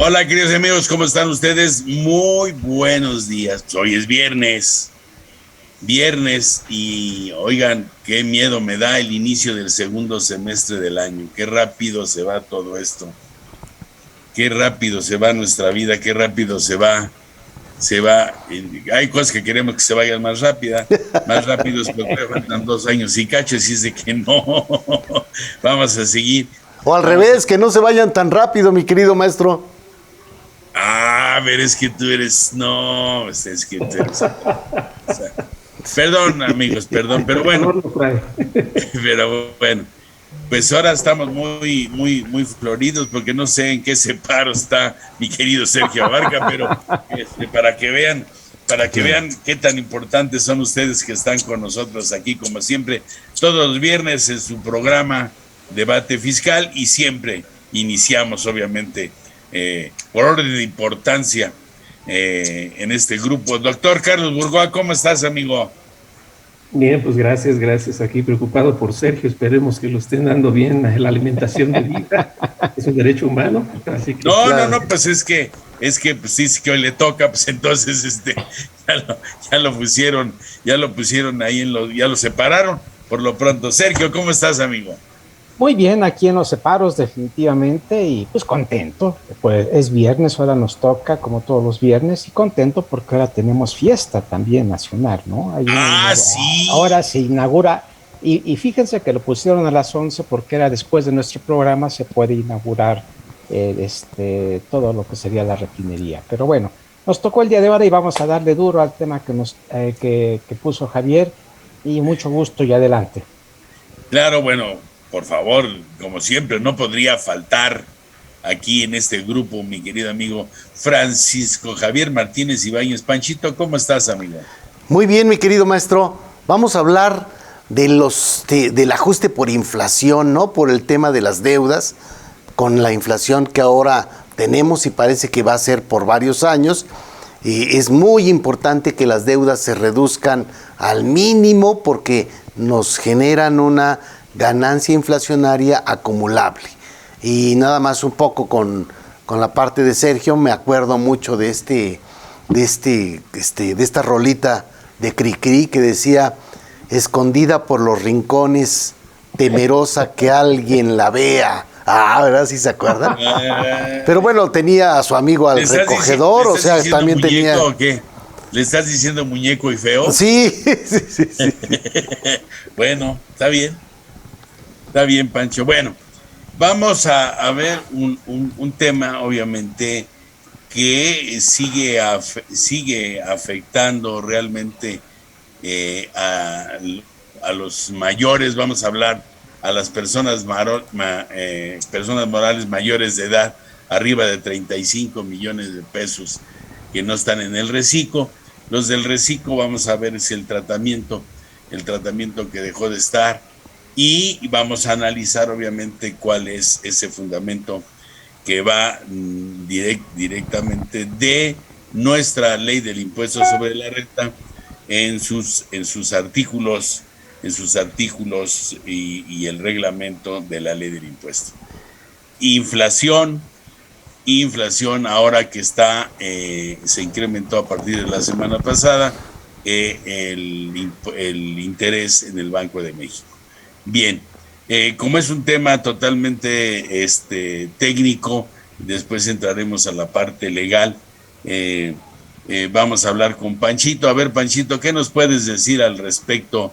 Hola, queridos amigos, ¿cómo están ustedes? Muy buenos días. Hoy es viernes y oigan, qué miedo me da el inicio del segundo semestre del año. Qué rápido se va todo esto. Qué rápido se va nuestra vida, qué rápido se va. Hay cosas que queremos que se vayan más rápidos, pero faltan 2 años y cacho, y es de que no. Vamos a seguir. O al revés, que no se vayan tan rápido, mi querido maestro. Pero es que tú eres, no, es que tú eres. Perdón, amigos, perdón, pero bueno, pues ahora estamos muy floridos porque no sé en qué separo está mi querido Sergio Abarca, pero para que vean qué tan importantes son ustedes que están con nosotros aquí, como siempre, todos los viernes en su programa Debate Fiscal, y siempre iniciamos, obviamente, por orden de importancia, en este grupo. Doctor Carlos Burgoa, ¿cómo estás, amigo? Bien, pues gracias. Aquí preocupado por Sergio. Esperemos que lo estén dando bien la alimentación de vida. Es un derecho humano. Así que, No, pues es que pues sí, que hoy le toca, pues entonces ya lo pusieron ahí ya lo separaron por lo pronto. Sergio, ¿cómo estás, amigo? Muy bien, aquí en los separos definitivamente, y pues contento, pues es viernes, ahora nos toca como todos los viernes, y contento porque ahora tenemos fiesta también nacional, ¿no? Sí. Ahora se inaugura, y fíjense que lo pusieron a las 11 porque era después de nuestro programa, se puede inaugurar todo lo que sería la refinería. Pero bueno, nos tocó el día de ahora y vamos a darle duro al tema que puso Javier, y mucho gusto y adelante. Claro, bueno, por favor, como siempre, no podría faltar aquí en este grupo mi querido amigo Francisco Javier Martínez Ibáñez. Panchito, ¿cómo estás, amigo? Muy bien, mi querido maestro. Vamos a hablar del ajuste por inflación, ¿no? Por el tema de las deudas, con la inflación que ahora tenemos y parece que va a ser por varios años. Es muy importante que las deudas se reduzcan al mínimo porque nos generan una ganancia inflacionaria acumulable. Y nada más un poco con la parte de Sergio, me acuerdo mucho de esta rolita de Cricri que decía: escondida por los rincones, temerosa que alguien la vea. ¿Verdad? ¿Sí se acuerdan? Pero bueno, tenía a su amigo al recogedor, o sea, también tenía... ¿O qué? ¿Le estás diciendo muñeco y feo? Sí. Bueno, está bien, Pancho. Bueno, vamos a ver un tema, obviamente, que sigue afectando realmente a los mayores. Vamos a hablar a las personas morales mayores de edad, arriba de 35 millones de pesos, que no están en el reciclo. Los del reciclo vamos a ver si el tratamiento que dejó de estar, y vamos a analizar obviamente cuál es ese fundamento que va directamente de nuestra ley del impuesto sobre la renta en sus artículos y el reglamento de la ley del impuesto. Inflación ahora que se incrementó a partir de la semana pasada el interés en el Banco de México. Bien, como es un tema totalmente técnico, después entraremos a la parte legal. Vamos a hablar con Panchito. A ver, Panchito, ¿qué nos puedes decir al respecto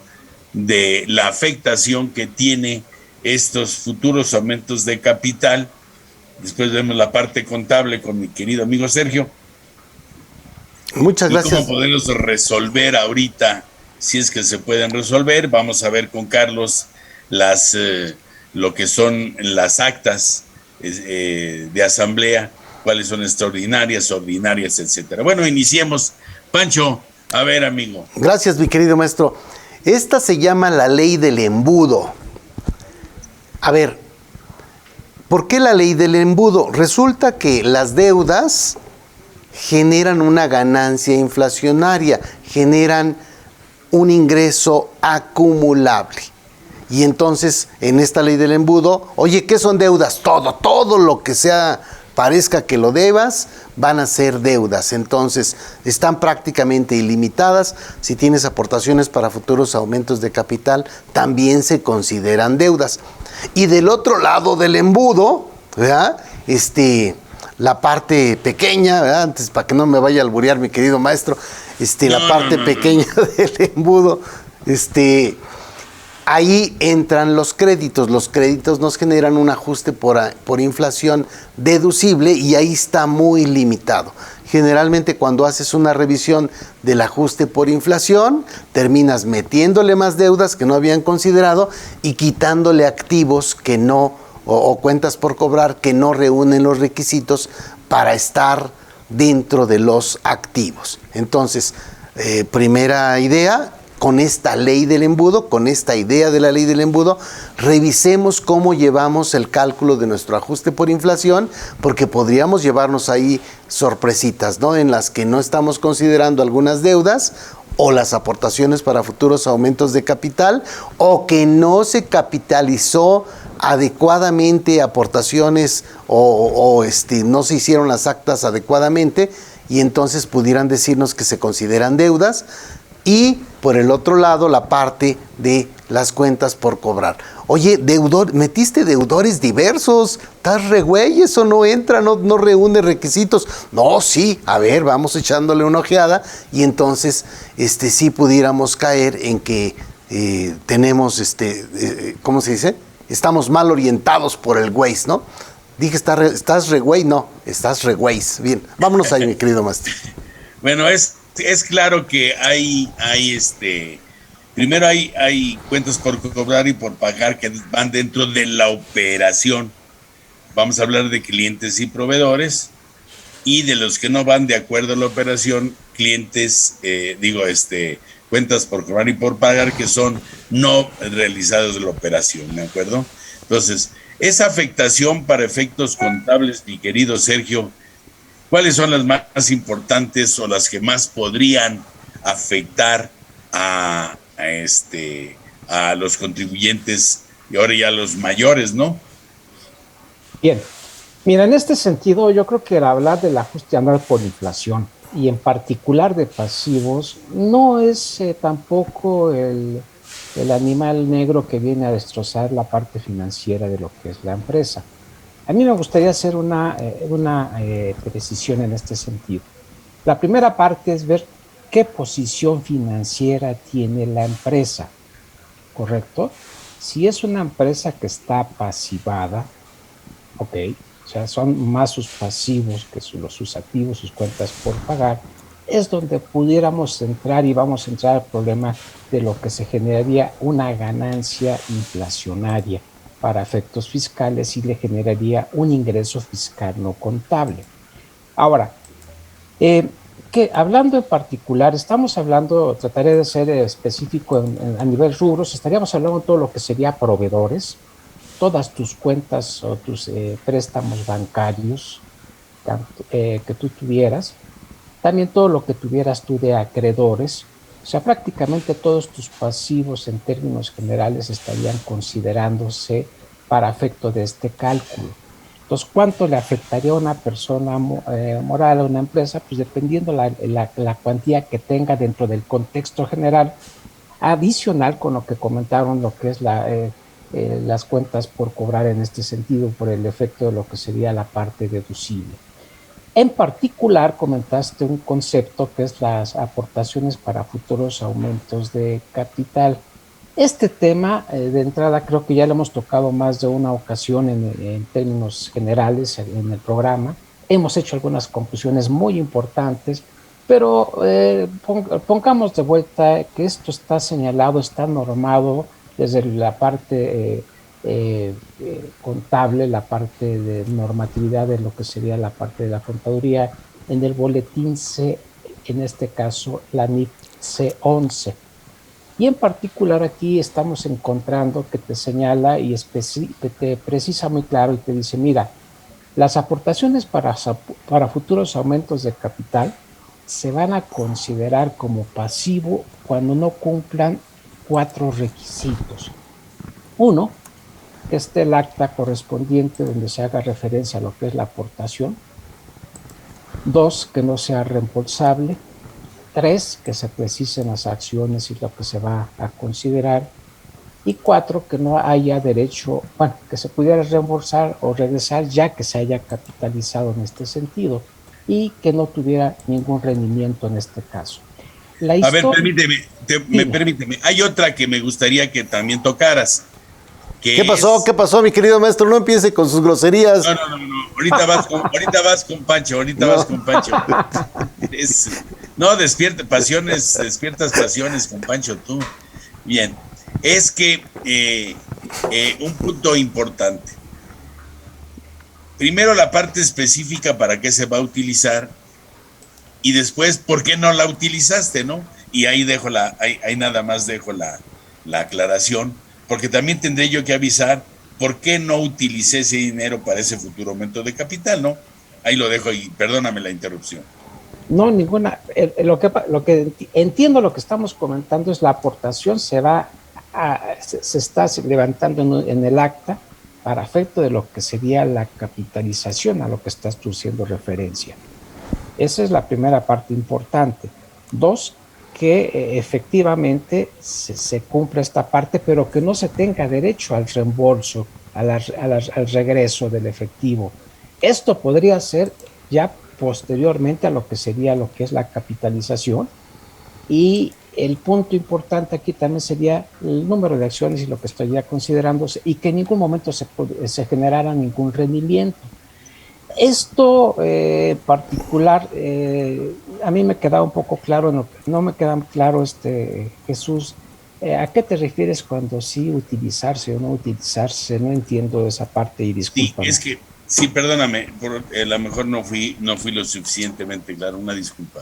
de la afectación que tiene estos futuros aumentos de capital? Después vemos la parte contable con mi querido amigo Sergio. Muchas gracias. ¿Y cómo podemos resolver ahorita, si es que se pueden resolver? Vamos a ver con Carlos lo que son las actas de asamblea, cuáles son extraordinarias, ordinarias, etcétera. Bueno, iniciemos. Pancho, a ver, amigo. Gracias, mi querido maestro. Esta se llama la ley del embudo. A ver, ¿por qué la ley del embudo? Resulta que las deudas generan una ganancia inflacionaria, generan un ingreso acumulable. Y entonces, en esta ley del embudo, oye, ¿qué son deudas? Todo lo que sea parezca que lo debas, van a ser deudas. Entonces, están prácticamente ilimitadas. Si tienes aportaciones para futuros aumentos de capital, también se consideran deudas. Y del otro lado del embudo, ¿verdad? La parte pequeña, ¿verdad? Antes, para que no me vaya a alburear mi querido maestro, la parte pequeña del embudo, ahí entran los créditos. Los créditos nos generan un ajuste por inflación deducible y ahí está muy limitado. Generalmente cuando haces una revisión del ajuste por inflación, terminas metiéndole más deudas que no habían considerado y quitándole activos que no, o cuentas por cobrar que no reúnen los requisitos para estar dentro de los activos. Entonces, primera idea, con esta ley del embudo, con esta idea de la ley del embudo, revisemos cómo llevamos el cálculo de nuestro ajuste por inflación, porque podríamos llevarnos ahí sorpresitas, ¿no? En las que no estamos considerando algunas deudas o las aportaciones para futuros aumentos de capital, o que no se capitalizó adecuadamente aportaciones o no se hicieron las actas adecuadamente y entonces pudieran decirnos que se consideran deudas. Y por el otro lado, la parte de las cuentas por cobrar. Oye, metiste deudores diversos, estás re güey, eso no entra, no reúne requisitos. No, sí, a ver, vamos echándole una ojeada y entonces sí pudiéramos caer en que tenemos, ¿cómo se dice? Estamos mal orientados por el Waze, ¿no? Dije, ¿estás re güey? No, estás re Waze. Bien, vámonos ahí, mi querido maestro. Bueno, es claro que primero hay cuentas por cobrar y por pagar que van dentro de la operación. Vamos a hablar de clientes y proveedores, y de los que no van de acuerdo a la operación, clientes, cuentas por cobrar y por pagar que son no realizados de la operación, ¿de acuerdo? Entonces, esa afectación para efectos contables, mi querido Sergio, ¿cuáles son las más importantes o las que más podrían afectar a los contribuyentes y ahora ya los mayores, ¿no? Bien, mira, en este sentido yo creo que el hablar del ajuste anual por inflación y en particular de pasivos no es tampoco el animal negro que viene a destrozar la parte financiera de lo que es la empresa. A mí me gustaría hacer una precisión en este sentido. La primera parte es ver qué posición financiera tiene la empresa, ¿correcto? Si es una empresa que está pasivada, ok, o sea, son más sus pasivos que sus activos, sus cuentas por pagar, es donde pudiéramos entrar y vamos a entrar al problema de lo que se generaría una ganancia inflacionaria para efectos fiscales y le generaría un ingreso fiscal no contable. Ahora, hablando en particular, trataré de ser específico a nivel rubros, estaríamos hablando de todo lo que sería proveedores, todas tus cuentas o tus préstamos bancarios que tú tuvieras, también todo lo que tuvieras tú de acreedores, o sea, prácticamente todos tus pasivos en términos generales estarían considerándose para efecto de este cálculo. Entonces, ¿cuánto le afectaría a una persona moral, a una empresa? Pues dependiendo la cuantía que tenga dentro del contexto general, adicional con lo que comentaron, lo que es las cuentas por cobrar en este sentido, por el efecto de lo que sería la parte deducible. En particular, comentaste un concepto que es las aportaciones para futuros aumentos de capital. Este tema, de entrada, creo que ya lo hemos tocado más de una ocasión en términos generales en el programa. Hemos hecho algunas conclusiones muy importantes, pero pongamos de vuelta que esto está señalado, está normado desde la parte contable, la parte de normatividad de lo que sería la parte de la contaduría en el boletín C, en este caso la NIF C11. Y en particular aquí estamos encontrando que te señala y que te precisa muy claro y te dice, mira, las aportaciones para futuros aumentos de capital se van a considerar como pasivo cuando no cumplan 4 requisitos. Uno, que esté el acta correspondiente donde se haga referencia a lo que es la aportación. 2, que no sea reembolsable. 3, que se precisen las acciones y lo que se va a considerar. Y 4, que no haya derecho, bueno, que se pudiera reembolsar o regresar ya que se haya capitalizado en este sentido y que no tuviera ningún rendimiento en este caso. A ver, permíteme. Hay otra que me gustaría que también tocaras. ¿Qué pasó, mi querido maestro? No empiece con sus groserías. No. Ahorita vas con Pancho. Despiertas pasiones con Pancho tú. Bien. Es que un punto importante. Primero la parte específica para qué se va a utilizar y después por qué no la utilizaste, ¿no? Y ahí nada más dejo la aclaración, porque también tendré yo que avisar por qué no utilicé ese dinero para ese futuro aumento de capital, ¿no? Ahí lo dejo y perdóname la interrupción. No, ninguna. Lo que entiendo lo que estamos comentando es la aportación se está levantando en el acta para efecto de lo que sería la capitalización a lo que estás tú haciendo referencia. Esa es la primera parte importante. 2, que efectivamente se cumpla esta parte, pero que no se tenga derecho al reembolso, al regreso del efectivo. Esto podría ser ya posteriormente a lo que sería lo que es la capitalización, y el punto importante aquí también sería el número de acciones y lo que estaría considerándose, y que en ningún momento se generara ningún rendimiento. Esto particular, a mí me queda un poco claro, no me queda claro, Jesús, ¿a qué te refieres cuando sí utilizarse o no utilizarse? No entiendo esa parte y discúlpame. Sí, perdóname, a lo mejor no fui lo suficientemente claro, una disculpa.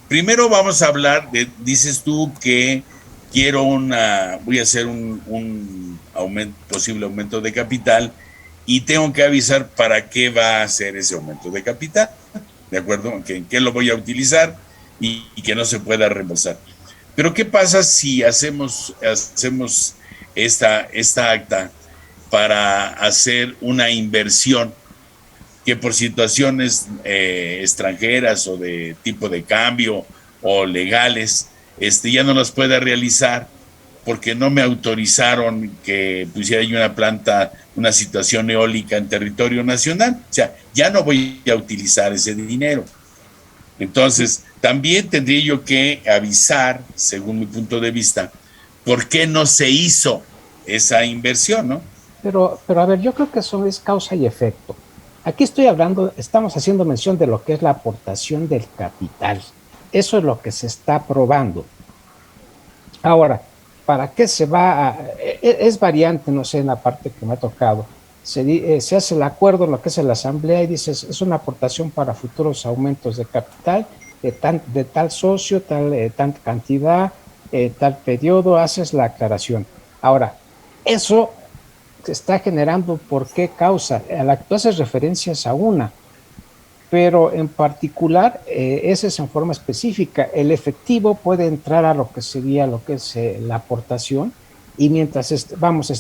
Primero vamos a hablar dices tú que voy a hacer un posible aumento de capital y tengo que avisar para qué va a ser ese aumento de capital, ¿de acuerdo? ¿En qué lo voy a utilizar y que no se pueda reembolsar? Pero ¿qué pasa si hacemos esta acta para hacer una inversión que por situaciones extranjeras o de tipo de cambio o legales ya no las pueda realizar porque no me autorizaron que pusiera yo una situación eólica en territorio nacional? O sea, ya no voy a utilizar ese dinero. Entonces, también tendría yo que avisar, según mi punto de vista, por qué no se hizo esa inversión, ¿no? Pero a ver, yo creo que eso es causa y efecto. Aquí estamos haciendo mención de lo que es la aportación del capital. Eso es lo que se está probando. Ahora, ¿para qué se va es variante, no sé, en la parte que me ha tocado. Se hace el acuerdo en lo que es la asamblea y dice, es una aportación para futuros aumentos de capital de tal socio, tal cantidad, tal periodo, haces la aclaración. Ahora, eso se está generando, ¿por qué causa? A la que tú haces referencias a una, pero en particular, ese es en forma específica. El efectivo puede entrar a lo que sería la aportación, y mientras,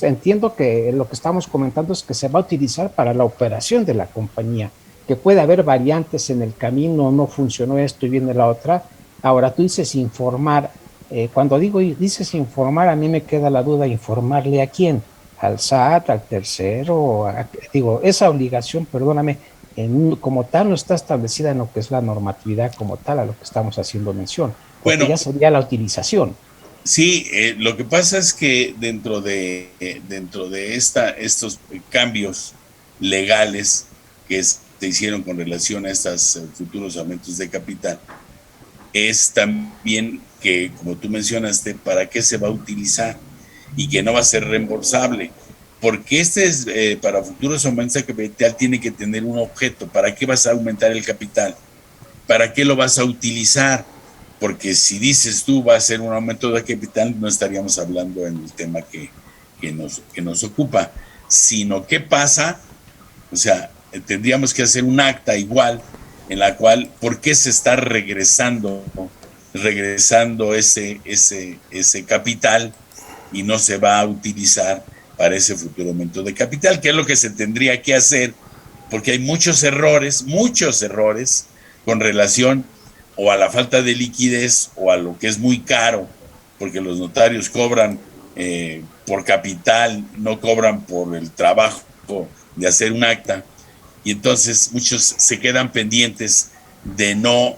entiendo que lo que estamos comentando es que se va a utilizar para la operación de la compañía, que puede haber variantes en el camino, no funcionó esto y viene la otra. Ahora tú dices informar, cuando dices informar, a mí me queda la duda, ¿informarle a quién? Al SAT, al tercero, esa obligación, perdóname, como tal no está establecida en lo que es la normatividad como tal a lo que estamos haciendo mención, porque bueno, ya sería la utilización. Sí, lo que pasa es que dentro de estos cambios legales que se hicieron con relación a estos futuros aumentos de capital, es también que, como tú mencionaste, para qué se va a utilizar y que no va a ser reembolsable, porque para futuros aumentos de capital tiene que tener un objeto. ¿Para qué vas a aumentar el capital? ¿Para qué lo vas a utilizar? Porque si dices tú va a ser un aumento de capital, no estaríamos hablando en el tema que nos ocupa, sino qué pasa, o sea, tendríamos que hacer un acta igual en la cual, ¿por qué se está regresando ese capital y no se va a utilizar para ese futuro aumento de capital, que es lo que se tendría que hacer, porque hay muchos errores con relación o a la falta de liquidez o a lo que es muy caro, porque los notarios cobran por capital, no cobran por el trabajo de hacer un acta, y entonces muchos se quedan pendientes de no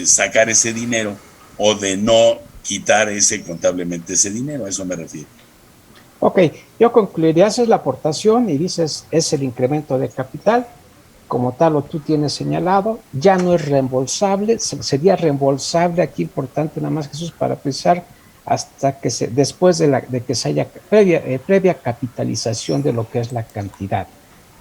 sacar ese dinero o de no quitar contablemente ese dinero. A eso me refiero. Ok, yo concluiría, haces la aportación y dices, es el incremento de capital, como tal lo tú tienes señalado, ya no es reembolsable, sería reembolsable, aquí importante nada más, Jesús, para pensar, hasta que después de que se haya previa capitalización de lo que es la cantidad.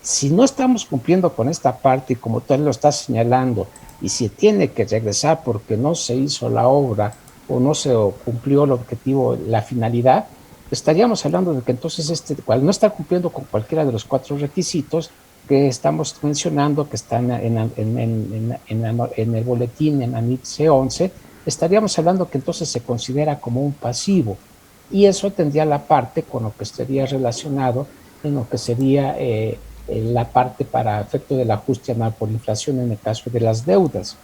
Si no estamos cumpliendo con esta parte, y como tú lo estás señalando, y si tiene que regresar porque no se hizo la obra o no se cumplió el objetivo, la finalidad, estaríamos hablando de que entonces cual no está cumpliendo con cualquiera de los 4 requisitos que estamos mencionando, que están en el boletín, en ANIT C11, estaríamos hablando que entonces se considera como un pasivo, y eso tendría la parte con lo que estaría relacionado en lo que sería la parte para efecto del ajuste anual por inflación en el caso de las deudas.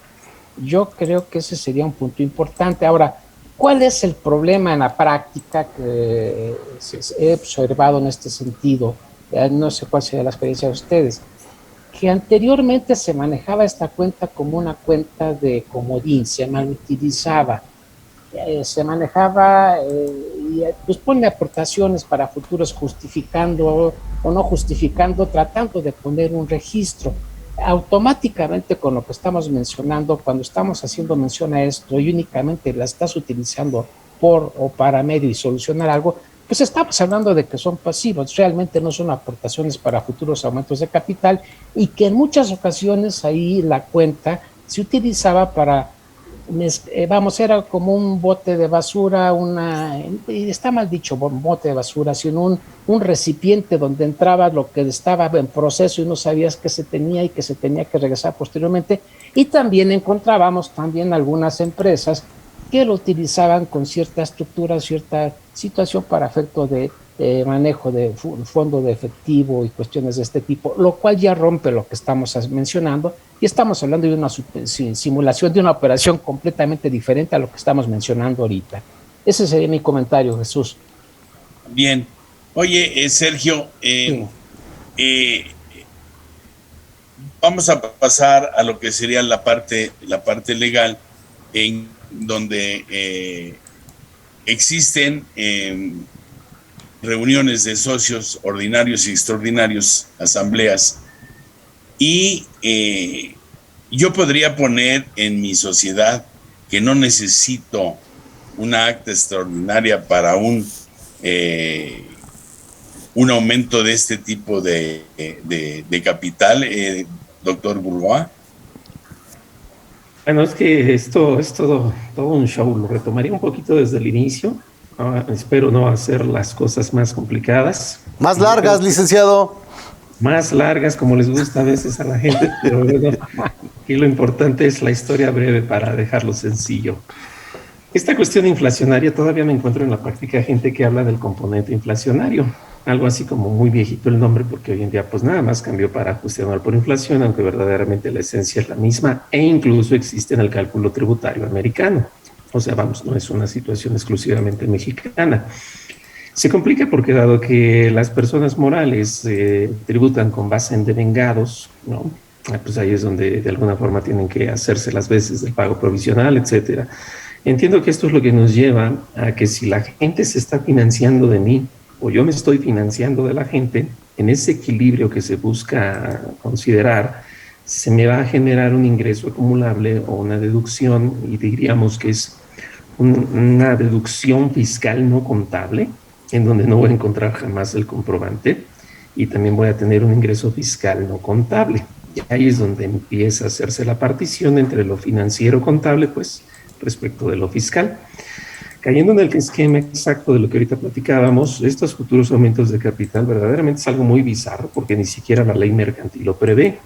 Yo creo que ese sería un punto importante. Ahora, ¿cuál es el problema en la práctica que he observado en este sentido? No sé cuál sería la experiencia de ustedes. Que anteriormente se manejaba esta cuenta como una cuenta de comodín, se malutilizaba, se manejaba y pues pone aportaciones para futuros justificando o no justificando, tratando de poner un registro. Automáticamente con lo que estamos mencionando, cuando estamos haciendo mención a esto y únicamente la estás utilizando por o para medio y solucionar algo, pues estamos hablando de que son pasivos, realmente no son aportaciones para futuros aumentos de capital, y que en muchas ocasiones ahí la cuenta se utilizaba para, era como un bote de basura, está mal dicho bote de basura, sino un recipiente donde entraba lo que estaba en proceso y no sabías que se tenía y que se tenía que regresar posteriormente. Y también encontrábamos algunas empresas que lo utilizaban con cierta estructura, cierta situación para efecto de manejo de fondo de efectivo y cuestiones de este tipo, lo cual ya rompe lo que estamos mencionando, y estamos hablando de una simulación de una operación completamente diferente a lo que estamos mencionando ahorita. Ese sería mi comentario, Jesús. Bien. Oye, Sergio, Sí. Vamos a pasar a lo que sería la parte legal, en donde existen reuniones de socios ordinarios y extraordinarios, asambleas, y yo podría poner en mi sociedad que no necesito una acta extraordinaria para un aumento de este tipo de capital, doctor Bourgois. Bueno, es que esto es todo un show. Lo retomaría un poquito desde el inicio. Espero no hacer las cosas más complicadas. Más largas, licenciado. Más largas, como les gusta a veces a la gente, pero bueno, aquí lo importante es la historia breve para dejarlo sencillo. Esta cuestión inflacionaria, todavía me encuentro en la práctica gente que habla del componente inflacionario, algo así como muy viejito el nombre, porque hoy en día pues nada más cambió para ajuste anual por inflación, aunque verdaderamente la esencia es la misma, e incluso existe en el cálculo tributario americano. O sea, vamos, no es una situación exclusivamente mexicana. Se complica porque dado que las personas morales tributan con base en devengados, ¿no? Pues ahí es donde de alguna forma tienen que hacerse las veces del pago provisional, etcétera. Entiendo que esto es lo que nos lleva a que si la gente se está financiando de mí o yo me estoy financiando de la gente, en ese equilibrio que se busca considerar, se me va a generar un ingreso acumulable o una deducción, y diríamos que es una deducción fiscal no contable, en donde no voy a encontrar jamás el comprobante, y también voy a tener un ingreso fiscal no contable. Y ahí es donde empieza a hacerse la partición entre lo financiero contable, pues, respecto de lo fiscal. Cayendo en el esquema exacto de lo que ahorita platicábamos, estos futuros aumentos de capital verdaderamente es algo muy bizarro, porque ni siquiera la ley mercantil lo prevé.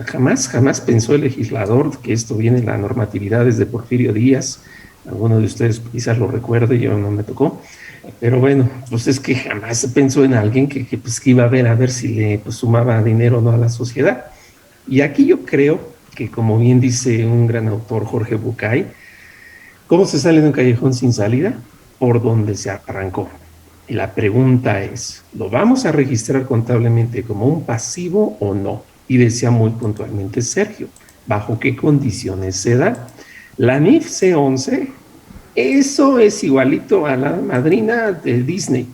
Jamás pensó el legislador que esto viene en la normatividad desde Porfirio Díaz. Alguno de ustedes quizás lo recuerde, yo no me tocó, Pero bueno, pues es que jamás se pensó en alguien que iba a ver si le sumaba dinero o no a la sociedad. Y aquí yo creo que, como bien dice un gran autor, Jorge Bucay, ¿cómo se sale de un callejón sin salida? Por donde se arrancó. Y la pregunta es, ¿lo vamos a registrar contablemente como un pasivo o no? Y decía muy puntualmente Sergio, ¿bajo qué condiciones se da? La NIF C11, eso es igualito a la madrina de Disney.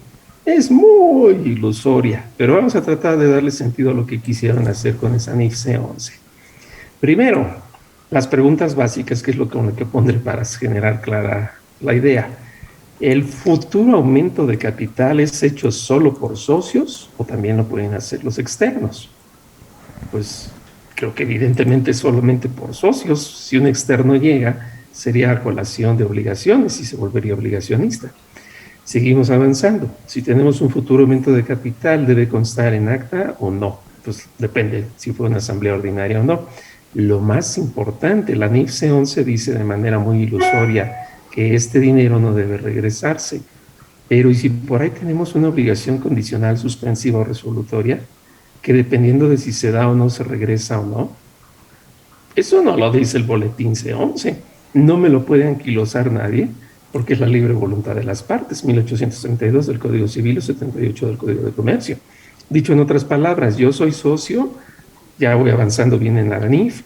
Es muy ilusoria, pero vamos a tratar de darle sentido a lo que quisieron hacer con esa NIF C11. Primero, las preguntas básicas, que es lo que pondré para generar clara la idea. ¿El futuro aumento de capital es hecho solo por socios o también lo pueden hacer los externos? Pues creo que evidentemente solamente por socios. Si un externo llega, sería a colación de obligaciones y se volvería obligacionista. Seguimos avanzando. Si tenemos un futuro aumento de capital, ¿debe constar en acta o no? Pues depende si fue una asamblea ordinaria o no. Lo más importante, la NIF C11 dice de manera muy ilusoria que este dinero no debe regresarse. Pero ¿y si por ahí tenemos una obligación condicional, suspensiva o resolutoria, que dependiendo de si se da o no, se regresa o no? Eso no lo dice el boletín C11. No me lo puede anquilosar nadie, porque es la libre voluntad de las partes, 1832 del Código Civil o 78 del Código de Comercio. Dicho en otras palabras, yo soy socio, ya voy avanzando bien en la NIF,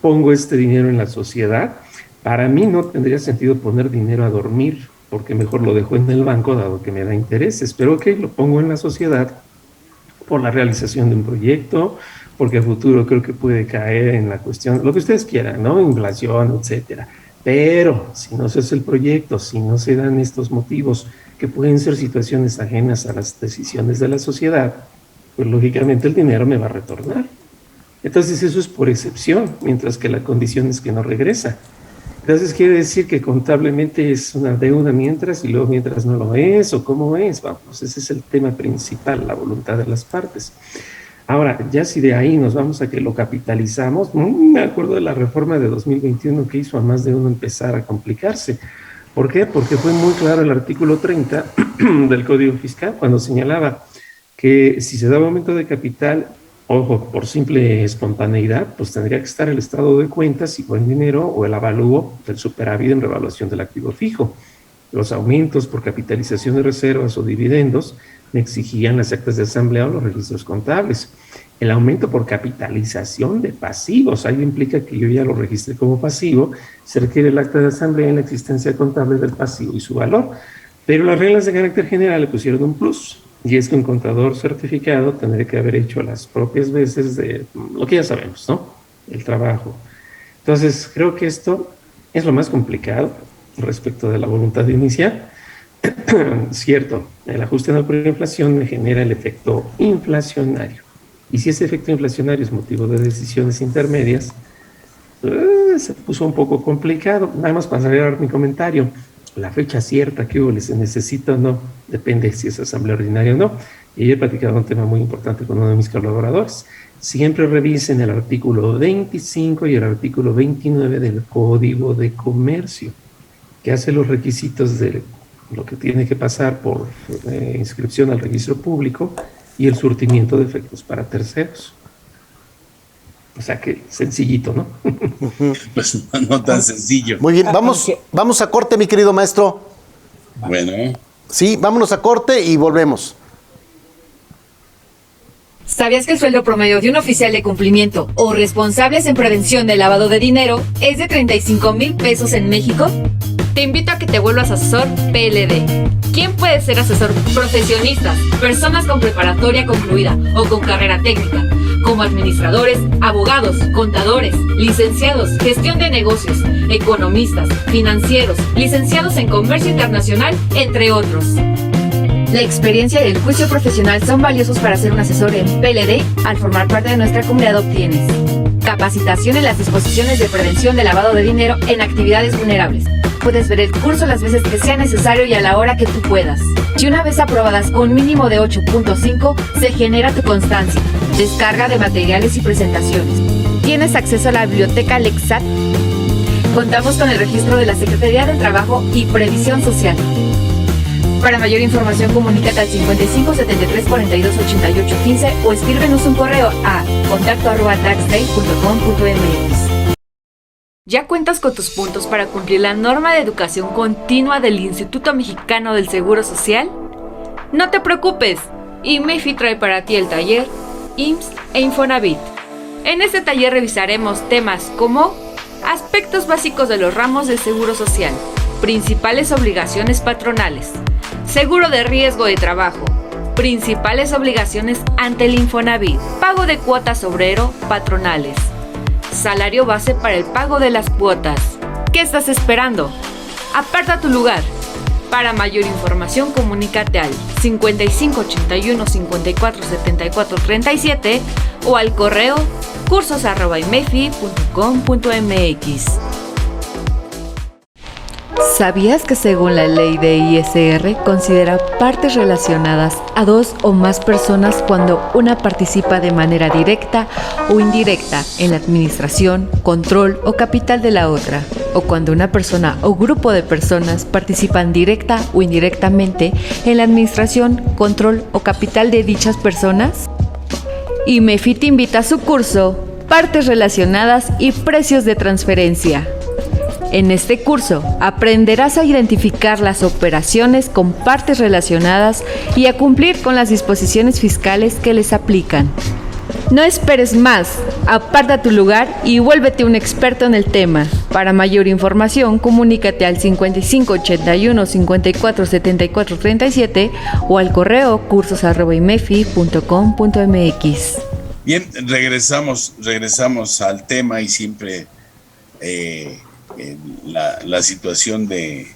pongo este dinero en la sociedad. Para mí no tendría sentido poner dinero a dormir, porque mejor lo dejo en el banco, dado que me da intereses. Pero ok, lo pongo en la sociedad por la realización de un proyecto, porque a futuro creo que puede caer en la cuestión, lo que ustedes quieran, ¿no? Inflación, etcétera. Pero si no se hace el proyecto, si no se dan estos motivos, que pueden ser situaciones ajenas a las decisiones de la sociedad, pues lógicamente el dinero me va a retornar. Entonces eso es por excepción, mientras que la condición es que no regresa. Entonces quiere decir que contablemente es una deuda mientras y luego mientras no lo es, o cómo es. Vamos, ese es el tema principal, la voluntad de las partes. Ahora, ya si de ahí nos vamos a que lo capitalizamos, me acuerdo de la reforma de 2021 que hizo a más de uno empezar a complicarse. ¿Por qué? Porque fue muy claro el artículo 30 del Código Fiscal cuando señalaba que si se daba aumento de capital, ojo, por simple espontaneidad, pues tendría que estar el estado de cuentas, si buen dinero, o el avalúo del superávit en revaluación del activo fijo. Los aumentos por capitalización de reservas o dividendos me exigían las actas de asamblea o los registros contables. El aumento por capitalización de pasivos, ahí implica que yo ya lo registré como pasivo, se requiere el acta de asamblea en la existencia contable del pasivo y su valor. Pero las reglas de carácter general le pusieron un plus, y es que un contador certificado tendría que haber hecho las propias veces de lo que ya sabemos, ¿no? El trabajo. Entonces, creo que esto es lo más complicado respecto de la voluntad inicial. Cierto, el ajuste anual por inflación me genera el efecto inflacionario. Y si ese efecto inflacionario es motivo de decisiones intermedias, se puso un poco complicado. Nada más para dar mi comentario. La fecha cierta que se necesita o no, depende si es asamblea ordinaria o no. Y yo he platicado un tema muy importante con uno de mis colaboradores. Siempre revisen el artículo 25 y el artículo 29 del Código de Comercio, que hace los requisitos de lo que tiene que pasar por inscripción al registro público y el surtimiento de efectos para terceros. O sea que sencillito, ¿no? Pues no tan sencillo. Muy bien, vamos a corte, mi querido maestro. Bueno. Sí, vámonos a corte y volvemos. ¿Sabías que el sueldo promedio de un oficial de cumplimiento o responsables en prevención de lavado de dinero es de 35,000 pesos en México? Te invito a que te vuelvas asesor PLD. ¿Quién puede ser asesor? Profesionistas, personas con preparatoria concluida o con carrera técnica, como administradores, abogados, contadores, licenciados, gestión de negocios, economistas, financieros, licenciados en comercio internacional, entre otros. La experiencia y el juicio profesional son valiosos para ser un asesor en PLD. Al formar parte de nuestra comunidad obtienes capacitación en las disposiciones de prevención de lavado de dinero en actividades vulnerables. Puedes ver el curso las veces que sea necesario y a la hora que tú puedas. Y una vez aprobadas con mínimo de 8.5, se genera tu constancia, descarga de materiales y presentaciones. ¿Tienes acceso a la biblioteca Lexat? Contamos con el registro de la Secretaría del Trabajo y Previsión Social. Para mayor información, comunícate al 55 73 42 88 15 o escríbenos un correo a contacto@taxday.com.mx. ¿Ya cuentas con tus puntos para cumplir la norma de educación continua del Instituto Mexicano del Seguro Social? No te preocupes, IMEFI trae para ti el taller IMSS e Infonavit. En este taller revisaremos temas como aspectos básicos de los ramos del Seguro Social, principales obligaciones patronales, seguro de riesgo de trabajo, principales obligaciones ante el Infonavit, pago de cuotas obrero patronales, salario base para el pago de las cuotas. ¿Qué estás esperando? Aparta tu lugar. Para mayor información, comunícate al 55 81 54 74 37 o al correo cursos@imefi.com.mx. ¿Sabías que según la ley de ISR considera partes relacionadas a dos o más personas cuando una participa de manera directa o indirecta en la administración, control o capital de la otra? O cuando una persona o grupo de personas participan directa o indirectamente en la administración, control o capital de dichas personas? IMEFI te invita a su curso Partes Relacionadas y Precios de Transferencia. En este curso aprenderás a identificar las operaciones con partes relacionadas y a cumplir con las disposiciones fiscales que les aplican. No esperes más, aparta tu lugar y vuélvete un experto en el tema. Para mayor información, comunícate al 55 81 54 74 37 o al correo cursos@imefi.com.mx. Bien, regresamos al tema y siempre la situación de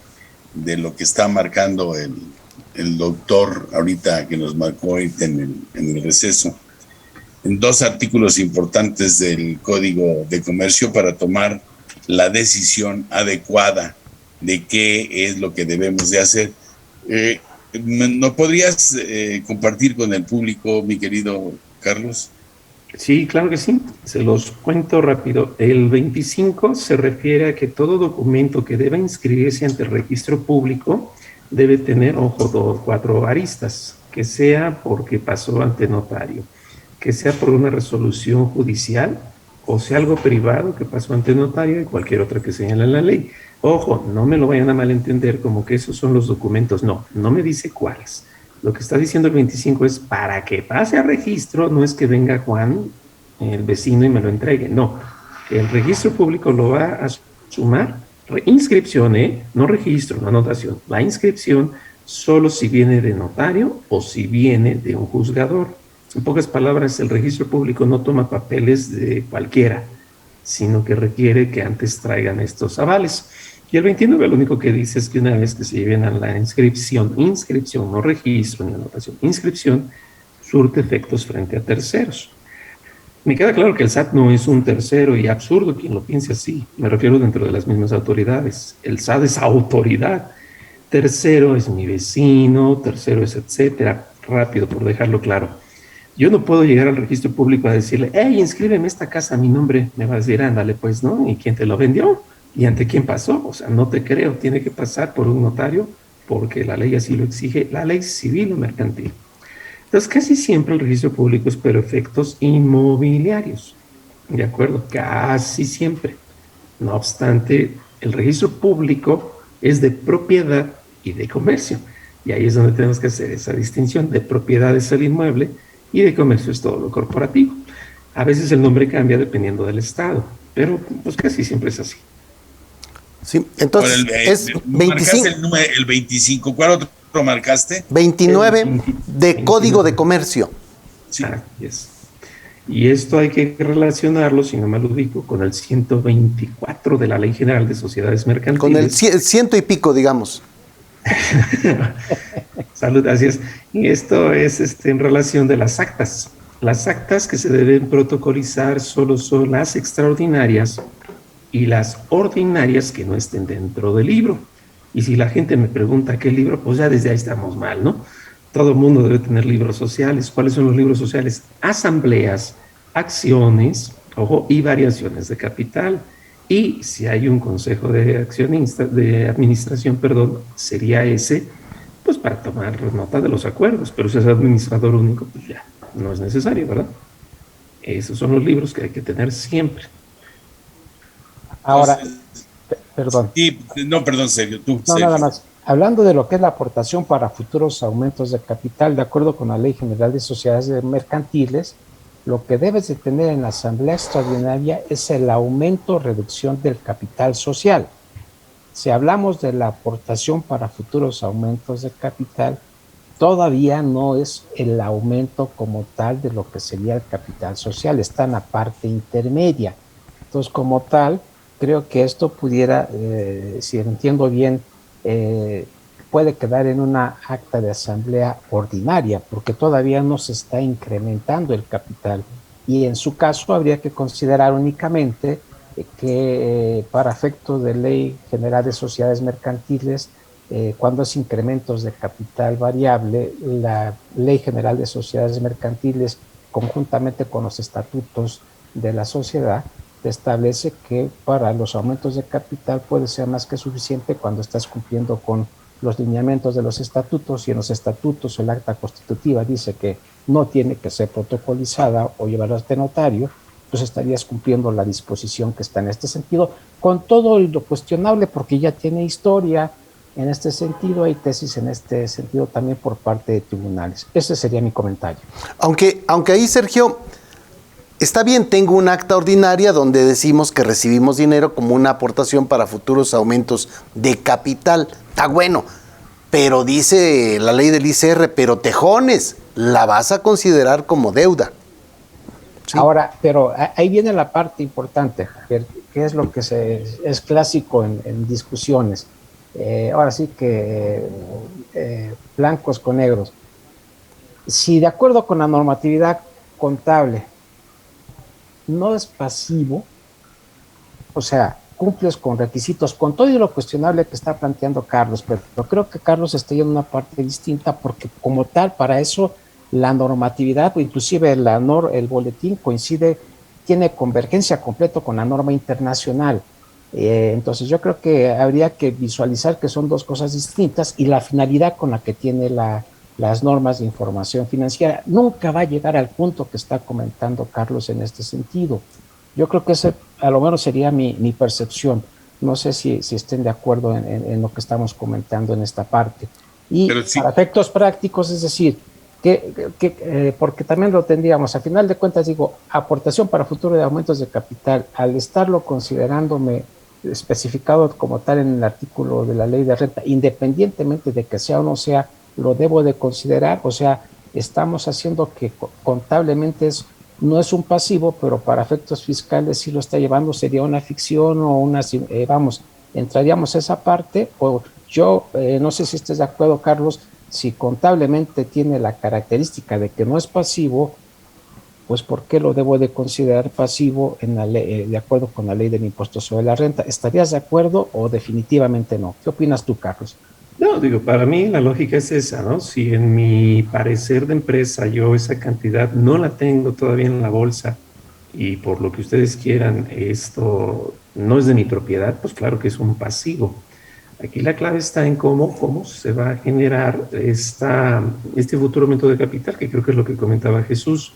lo que está marcando el doctor ahorita, que nos marcó ahorita en el receso, en dos artículos importantes del Código de Comercio para tomar la decisión adecuada de qué es lo que debemos de hacer. ¿No podrías compartir con el público, mi querido Carlos? Sí, claro que sí. Se los cuento rápido. El 25 se refiere a que todo documento que deba inscribirse ante el registro público debe tener, cuatro aristas, que sea porque pasó ante notario, que sea por una resolución judicial, o sea algo privado que pasó ante notario y cualquier otra que señala en la ley. Ojo, no me lo vayan a malentender como que esos son los documentos. No me dice cuáles. Lo que está diciendo el 25 es para que pase a registro, no es que venga Juan, el vecino, y me lo entregue. No, que el registro público lo va a sumar. Inscripción, no registro, no anotación. La inscripción solo si viene de notario o si viene de un juzgador. En pocas palabras, el registro público no toma papeles de cualquiera, sino que requiere que antes traigan estos avales. Y el 29 lo único que dice es que una vez que se lleven a la inscripción, no registro ni anotación, inscripción, surte efectos frente a terceros. Me queda claro que el SAT no es un tercero y absurdo quien lo piense así. Me refiero dentro de las mismas autoridades. El SAT es autoridad. Tercero es mi vecino, tercero es etcétera. Rápido, por dejarlo claro. Yo no puedo llegar al registro público a decirle, hey, inscríbeme esta casa a mi nombre. Me va a decir, ándale, pues, ¿no? ¿Y quién te lo vendió? ¿Y ante quién pasó? O sea, no te creo. Tiene que pasar por un notario porque la ley así lo exige, la ley civil o mercantil. Entonces, casi siempre el registro público es para efectos inmobiliarios. ¿De acuerdo? Casi siempre. No obstante, el registro público es de propiedad y de comercio. Y ahí es donde tenemos que hacer esa distinción. De propiedad es el inmueble y de comercio es todo lo corporativo. A veces el nombre cambia dependiendo del estado, pero pues casi siempre es así. Sí, entonces es 25. El 25, ¿cuál otro marcaste? 29 de Código de Comercio. Sí. Yes. Y esto hay que relacionarlo, si no mal ubico, con el 124 de la Ley General de Sociedades Mercantiles. Con el ciento y pico, digamos. Salud, gracias. Y esto es en relación de las actas. Las actas que se deben protocolizar solo son las extraordinarias y las ordinarias que no estén dentro del libro. Y si la gente me pregunta qué libro, pues ya desde ahí estamos mal, ¿no? Todo el mundo debe tener libros sociales. ¿Cuáles son los libros sociales? Asambleas, acciones, y variaciones de capital. Y si hay un consejo de administración, sería ese, pues para tomar nota de los acuerdos, pero si es administrador único, pues ya no es necesario, ¿verdad? Esos son los libros que hay que tener siempre. Ahora, Entonces, perdón. sí, no, perdón, Sergio, tú, No, Sergio. nada más. Hablando de lo que es la aportación para futuros aumentos de capital, de acuerdo con la Ley General de Sociedades Mercantiles, lo que debes de tener en la Asamblea Extraordinaria es el aumento o reducción del capital social. Si hablamos de la aportación para futuros aumentos de capital, todavía no es el aumento como tal de lo que sería el capital social, está en la parte intermedia. Entonces, como tal, creo que esto pudiera, si entiendo bien, puede quedar en una acta de asamblea ordinaria, porque todavía no se está incrementando el capital. Y en su caso habría que considerar únicamente que para efectos de Ley General de Sociedades Mercantiles, cuando es incrementos de capital variable, la Ley General de Sociedades Mercantiles, conjuntamente con los estatutos de la sociedad, establece que para los aumentos de capital puede ser más que suficiente cuando estás cumpliendo con los lineamientos de los estatutos, y en los estatutos el acta constitutiva dice que no tiene que ser protocolizada o llevarla ante notario, pues estarías cumpliendo la disposición que está en este sentido, con todo lo cuestionable, porque ya tiene historia en este sentido, hay tesis en este sentido también por parte de tribunales. Ese sería mi comentario. Aunque ahí, Sergio, está bien, tengo un acta ordinaria donde decimos que recibimos dinero como una aportación para futuros aumentos de capital. Está bueno, pero dice la ley del ICR, pero tejones, la vas a considerar como deuda. Sí. Ahora, pero ahí viene la parte importante, Javier, que es lo que es clásico en discusiones. Ahora sí que blancos con negros. Si de acuerdo con la normatividad contable no es pasivo, o sea, cumples con requisitos, con todo y lo cuestionable que está planteando Carlos, pero creo que Carlos está en una parte distinta, porque como tal, para eso la normatividad, o inclusive el boletín coincide, tiene convergencia completo con la norma internacional. Entonces yo creo que habría que visualizar que son dos cosas distintas, y la finalidad con la que tiene las normas de información financiera nunca va a llegar al punto que está comentando Carlos en este sentido. Yo creo que ese a lo menos sería mi percepción. No sé si estén de acuerdo en lo que estamos comentando en esta parte. Y sí, para efectos prácticos, es decir, porque también lo tendríamos, a final de cuentas, digo, aportación para futuro de aumentos de capital, al estarlo considerándome especificado como tal en el artículo de la ley de renta, independientemente de que sea o no sea, lo debo de considerar. O sea, estamos haciendo que contablemente no es un pasivo, pero para efectos fiscales sí lo está llevando, sería una ficción o una, entraríamos a esa parte. O yo no sé si estés de acuerdo, Carlos, si contablemente tiene la característica de que no es pasivo, pues ¿por qué lo debo de considerar pasivo en la ley, de acuerdo con la ley del impuesto sobre la renta? ¿Estarías de acuerdo o definitivamente no? ¿Qué opinas tú, Carlos? No, digo, para mí la lógica es esa, ¿no? Si en mi parecer de empresa yo esa cantidad no la tengo todavía en la bolsa, y por lo que ustedes quieran, esto no es de mi propiedad, pues claro que es un pasivo. Aquí la clave está en cómo se va a generar este futuro aumento de capital, que creo que es lo que comentaba Jesús.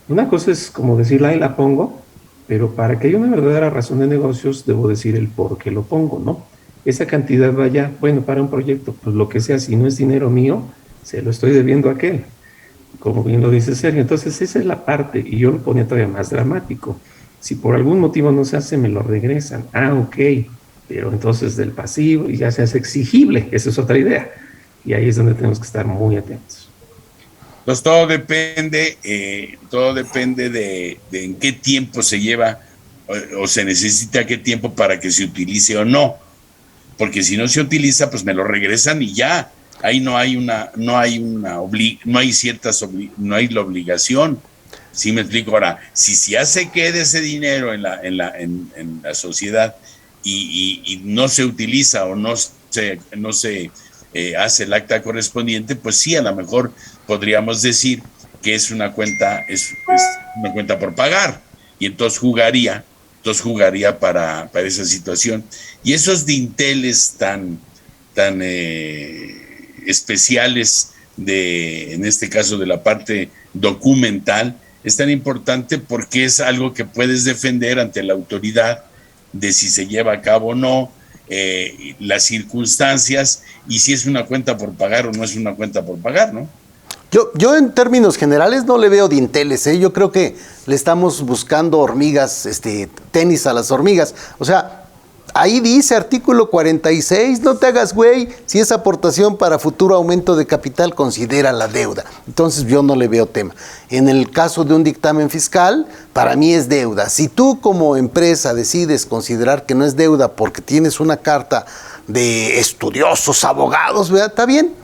Una cosa es como decir, ahí la pongo, pero para que haya una verdadera razón de negocios, debo decir el por qué lo pongo, ¿no? Esa cantidad vaya, bueno, para un proyecto, pues lo que sea, si no es dinero mío, se lo estoy debiendo a aquel, como bien lo dice Sergio. Entonces esa es la parte, y yo lo ponía todavía más dramático. Si por algún motivo no se hace, me lo regresan. Ah, ok, pero entonces del pasivo y ya se hace exigible, esa es otra idea. Y ahí es donde tenemos que estar muy atentos. Entonces todo depende de en qué tiempo se lleva o se necesita qué tiempo para que se utilice o no. Porque si no se utiliza, pues me lo regresan y ya. Ahí no hay la obligación. ¿Sí me explico? Ahora, si ya se queda ese dinero en la sociedad y no se utiliza o no se hace el acta correspondiente, pues sí, a lo mejor podríamos decir que es una cuenta por pagar, y entonces jugaría para esa situación. Y esos dinteles tan especiales en este caso de la parte documental, es tan importante porque es algo que puedes defender ante la autoridad de si se lleva a cabo o no, las circunstancias y si es una cuenta por pagar o no es una cuenta por pagar, ¿no? Yo en términos generales no le veo dinteles, ¿eh? Yo creo que le estamos buscando hormigas, tenis a las hormigas. O sea, ahí dice artículo 46, no te hagas güey, si es aportación para futuro aumento de capital, considera la deuda. Entonces yo no le veo tema. En el caso de un dictamen fiscal, para mí es deuda. Si tú como empresa decides considerar que no es deuda porque tienes una carta de estudiosos abogados, ¿verdad? Está bien.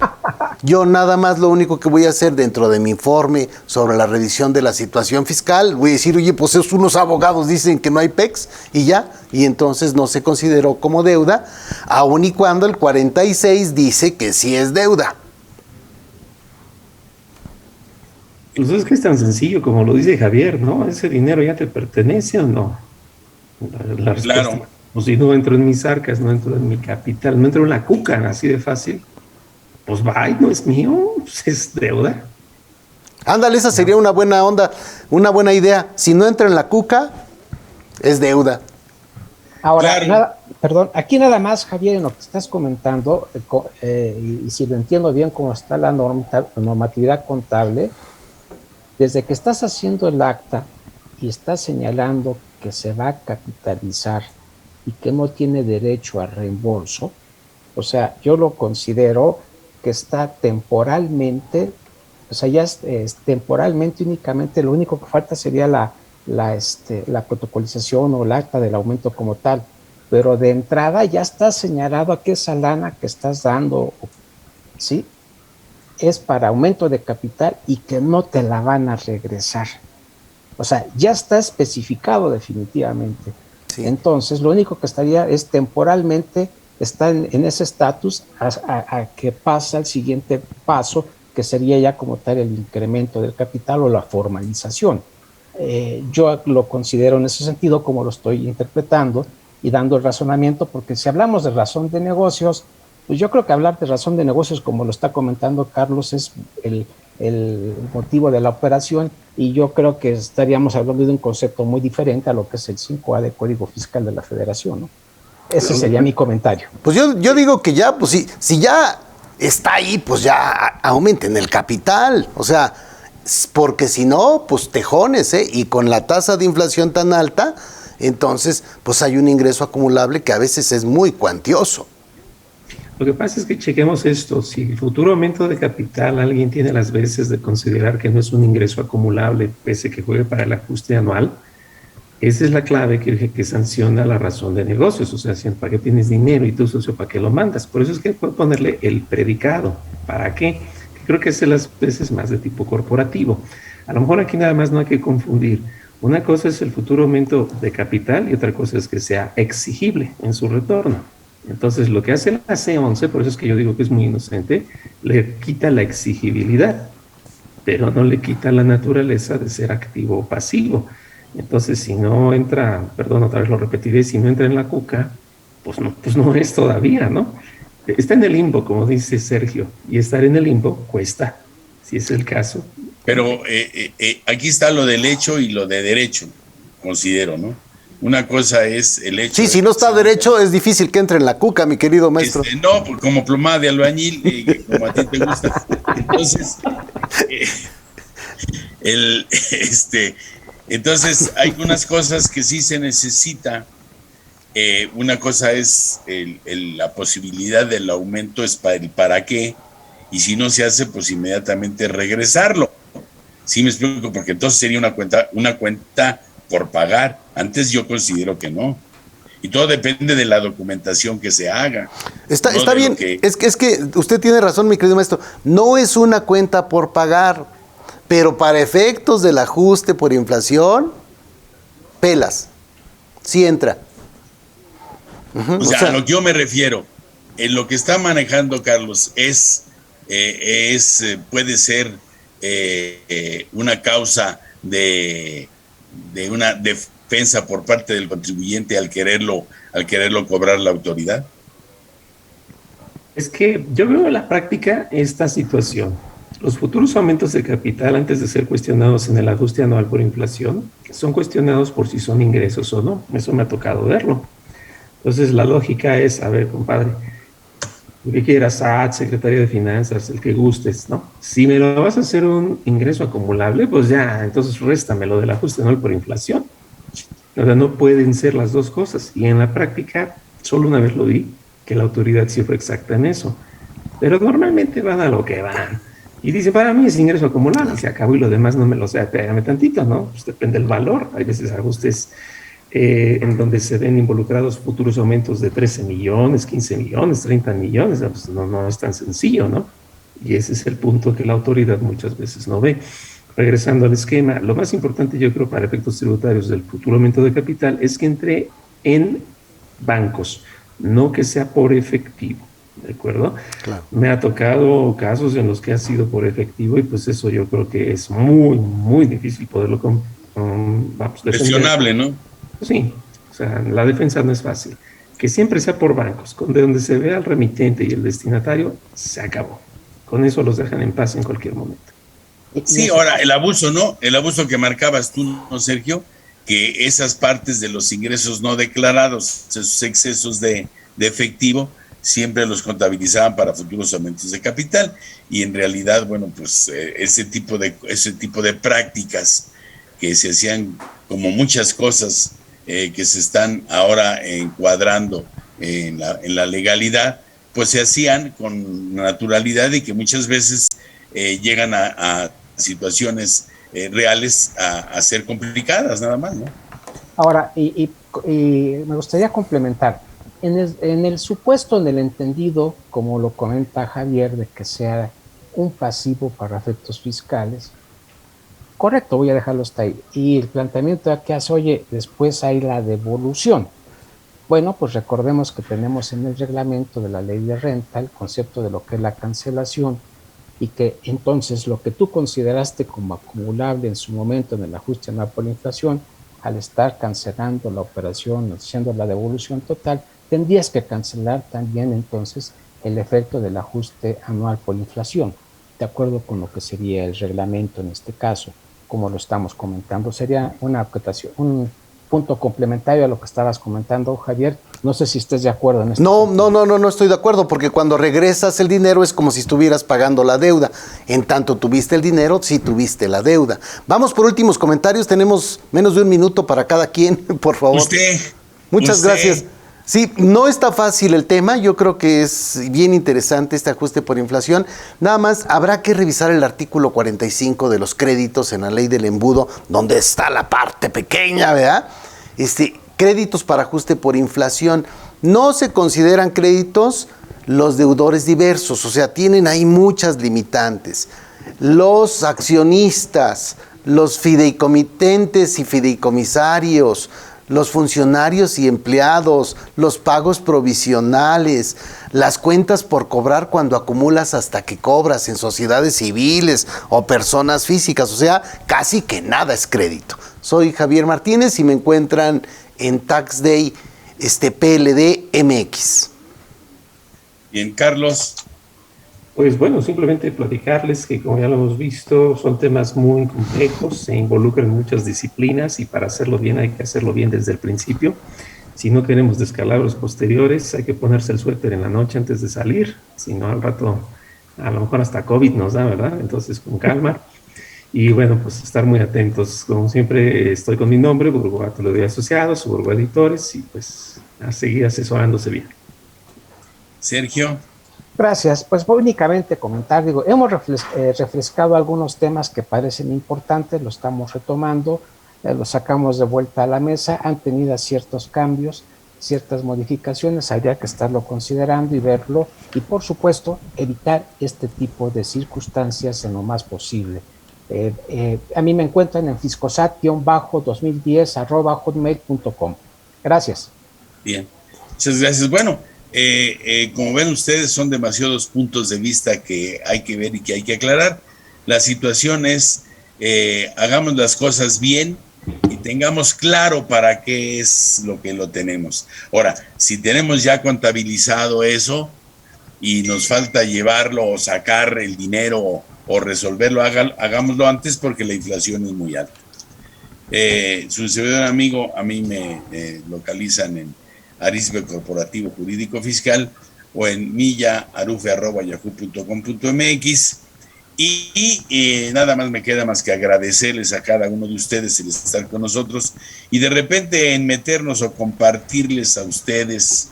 Yo nada más lo único que voy a hacer dentro de mi informe sobre la revisión de la situación fiscal, voy a decir, oye, pues esos unos abogados dicen que no hay PEX y ya, y entonces no se consideró como deuda, aun y cuando el 46 dice que sí es deuda. Pues es que es tan sencillo como lo dice Javier, ¿no? ¿Ese dinero ya te pertenece o no? La respuesta, Claro. pues si no entro en mis arcas, no entro en mi capital, no entro en la cuca, así de fácil, pues bye, no es mío, pues es deuda. Ándale, esa sería una buena onda, una buena idea. Si no entra en la cuca, es deuda. Ahora, Claro. perdón, aquí nada más, Javier, en lo que estás comentando, y si lo entiendo bien cómo está la normatividad contable, desde que estás haciendo el acta y estás señalando que se va a capitalizar y que no tiene derecho a reembolso, o sea, yo lo considero que está temporalmente, o sea, ya es temporalmente únicamente, lo único que falta sería la protocolización o el acta del aumento como tal, pero de entrada ya está señalado a que esa lana que estás dando, ¿sí?, es para aumento de capital y que no te la van a regresar. O sea, ya está especificado definitivamente. Sí. Entonces, lo único que estaría es temporalmente está en ese estatus a que pasa el siguiente paso, que sería ya como tal el incremento del capital o la formalización. Yo lo considero en ese sentido como lo estoy interpretando y dando el razonamiento, porque si hablamos de razón de negocios, pues yo creo que hablar de razón de negocios, como lo está comentando Carlos, es el motivo de la operación, y yo creo que estaríamos hablando de un concepto muy diferente a lo que es el 5A de Código Fiscal de la Federación, ¿no? Ese sería mi comentario. Pues yo digo que ya, pues si ya está ahí, pues ya aumenten el capital, o sea, porque si no, pues tejones, y con la tasa de inflación tan alta, entonces pues hay un ingreso acumulable que a veces es muy cuantioso. Lo que pasa es que chequemos esto, si el futuro aumento de capital alguien tiene las veces de considerar que no es un ingreso acumulable, pese que juegue para el ajuste anual, esa es la clave que sanciona la razón de negocios, o sea, si para qué tienes dinero y tu socio para qué lo mandas. Por eso es que puedo ponerle el predicado, ¿para qué? Que creo que es de las veces más de tipo corporativo. A lo mejor aquí nada más no hay que confundir. Una cosa es el futuro aumento de capital y otra cosa es que sea exigible en su retorno. Entonces, lo que hace la C11, por eso es que yo digo que es muy inocente, le quita la exigibilidad, pero no le quita la naturaleza de ser activo o pasivo. Entonces, si no entra, perdón, otra vez lo repetiré, si no entra en la cuca, pues no es todavía, ¿no? Está en el limbo, como dice Sergio, y estar en el limbo cuesta, si es el caso. Pero aquí está lo del hecho y lo de derecho, considero, ¿no? Una cosa es el hecho. Sí, si no está derecho, es difícil que entre en la cuca, mi querido maestro. No, pues como plomada de albañil, como a ti te gusta. Entonces, entonces hay unas cosas que sí se necesita. Una cosa es la posibilidad del aumento, es para el para qué, y si no se hace, pues inmediatamente regresarlo. ¿Sí me explico? Porque entonces sería una cuenta por pagar. Antes yo considero que no. Y todo depende de la documentación que se haga. Está bien. Es que usted tiene razón, mi querido maestro. No es una cuenta por pagar, pero para efectos del ajuste por inflación, pelas. Sí entra. O sea, a lo que yo me refiero, en lo que está manejando Carlos puede ser una causa de una defensa por parte del contribuyente al quererlo cobrar la autoridad. Es que yo veo en la práctica esta situación. Los futuros aumentos de capital, antes de ser cuestionados en el ajuste anual por inflación, son cuestionados por si son ingresos o no. Eso me ha tocado verlo. Entonces, la lógica es, a ver, compadre, el que quieras, SAT, Secretaría de Finanzas, el que gustes, ¿no? Si me lo vas a hacer un ingreso acumulable, pues ya, entonces réstamelo del ajuste anual por inflación. O sea, no pueden ser las dos cosas. Y en la práctica, solo una vez lo vi, que la autoridad sí fue exacta en eso. Pero normalmente van a lo que van. Y dice, para mí es ingreso acumulable, se acabó y lo demás no me lo sé, pégame tantito, ¿no? Pues depende del valor. Hay veces ajustes en donde se ven involucrados futuros aumentos de 13 millones, 15 millones, 30 millones. Pues no es tan sencillo, ¿no? Y ese es el punto que la autoridad muchas veces no ve. Regresando al esquema, lo más importante yo creo para efectos tributarios del futuro aumento de capital es que entre en bancos, no que sea por efectivo, ¿de acuerdo? Claro. Me ha tocado casos en los que ha sido por efectivo y pues eso yo creo que es muy, muy difícil poderlo defender. Cuestionable, ¿no? Sí, o sea, la defensa no es fácil. Que siempre sea por bancos, de donde se vea el remitente y el destinatario, se acabó. Con eso los dejan en paz en cualquier momento. Sí, ahora el abuso, ¿no? El abuso que marcabas tú, ¿no, Sergio? Que esas partes de los ingresos no declarados, esos excesos de efectivo, siempre los contabilizaban para futuros aumentos de capital y en realidad, bueno, pues ese tipo de prácticas que se hacían como muchas cosas que se están ahora encuadrando en la legalidad, pues se hacían con naturalidad y que muchas veces llegan a situaciones reales a ser complicadas, nada más, ¿no? Ahora, y me gustaría complementar, en el supuesto, en el entendido, como lo comenta Javier, de que sea un pasivo para efectos fiscales, correcto, voy a dejarlo hasta ahí. Y el planteamiento que hace, oye, después hay la devolución. Bueno, pues recordemos que tenemos en el reglamento de la ley de renta el concepto de lo que es la cancelación, y que entonces lo que tú consideraste como acumulable en su momento en el ajuste anual por la inflación, al estar cancelando la operación, haciendo la devolución total, tendrías que cancelar también entonces el efecto del ajuste anual por inflación, de acuerdo con lo que sería el reglamento en este caso, como lo estamos comentando. Sería una acotación, un punto complementario a lo que estabas comentando, Javier. No sé si estés de acuerdo en esto. No estoy de acuerdo, porque cuando regresas el dinero es como si estuvieras pagando la deuda. En tanto tuviste el dinero, sí tuviste la deuda. Vamos por últimos comentarios, tenemos menos de un minuto para cada quien, por favor. Muchas gracias. Sí, no está fácil el tema, yo creo que es bien interesante este ajuste por inflación. Nada más habrá que revisar el artículo 45 de los créditos en la ley del embudo, donde está la parte pequeña, ¿verdad? Créditos para ajuste por inflación. No se consideran créditos los deudores diversos, o sea, tienen ahí muchas limitantes. Los accionistas, los fideicomitentes y fideicomisarios, los funcionarios y empleados, los pagos provisionales, las cuentas por cobrar cuando acumulas hasta que cobras en sociedades civiles o personas físicas, o sea, casi que nada es crédito. Soy Javier Martínez y me encuentran en Tax Day PLD MX. Bien, Carlos. Pues bueno, simplemente platicarles que, como ya lo hemos visto, son temas muy complejos, se involucran muchas disciplinas y para hacerlo bien hay que hacerlo bien desde el principio. Si no queremos descalabros posteriores, hay que ponerse el suéter en la noche antes de salir, si no al rato a lo mejor hasta COVID nos da, ¿verdad? Entonces con calma. Y bueno, pues estar muy atentos. Como siempre, estoy con mi nombre, Burgo Atolodía Asociados, Burgo Editores, y pues a seguir asesorándose bien. Sergio. Gracias. Pues únicamente comentar, hemos refrescado algunos temas que parecen importantes, lo estamos retomando, los sacamos de vuelta a la mesa, han tenido ciertos cambios, ciertas modificaciones, habría que estarlo considerando y verlo, y por supuesto, evitar este tipo de circunstancias en lo más posible. A mí me encuentran en fiscosat-2010@hotmail.com. Gracias. Bien, muchas gracias. Bueno, como ven ustedes, son demasiados puntos de vista que hay que ver y que hay que aclarar. La situación es, hagamos las cosas bien y tengamos claro para qué es lo que lo tenemos. Ahora, si tenemos ya contabilizado eso, y nos falta llevarlo o sacar el dinero o resolverlo, hagámoslo antes porque la inflación es muy alta. Su servidor amigo, a mí me localizan en Arisbe Corporativo Jurídico Fiscal o en millarufe@yahoo.com.mx. Y nada más me queda más que agradecerles a cada uno de ustedes el estar con nosotros y de repente en meternos o compartirles a ustedes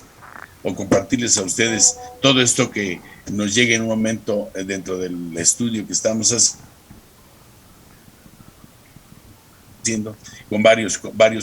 todo esto que nos llegue en un momento dentro del estudio que estamos haciendo con varios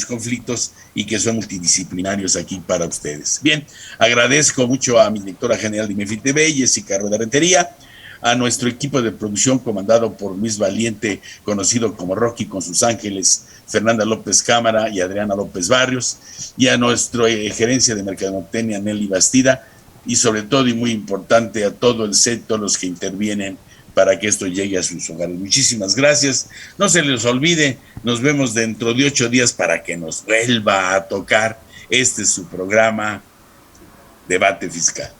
conflictos y que son multidisciplinarios aquí para ustedes. Bien, agradezco mucho a mi directora general de IMEFI TV, Jessica Rueda Rentería, a nuestro equipo de producción comandado por Luis Valiente, conocido como Rocky con sus ángeles, Fernanda López Cámara y Adriana López Barrios, y a nuestra gerencia de mercadotecnia, Nelly Bastida, y sobre todo y muy importante a todo el set, todos los que intervienen para que esto llegue a sus hogares. Muchísimas gracias. No se les olvide, nos vemos dentro de 8 días para que nos vuelva a tocar. Este es su programa Debate Fiscal.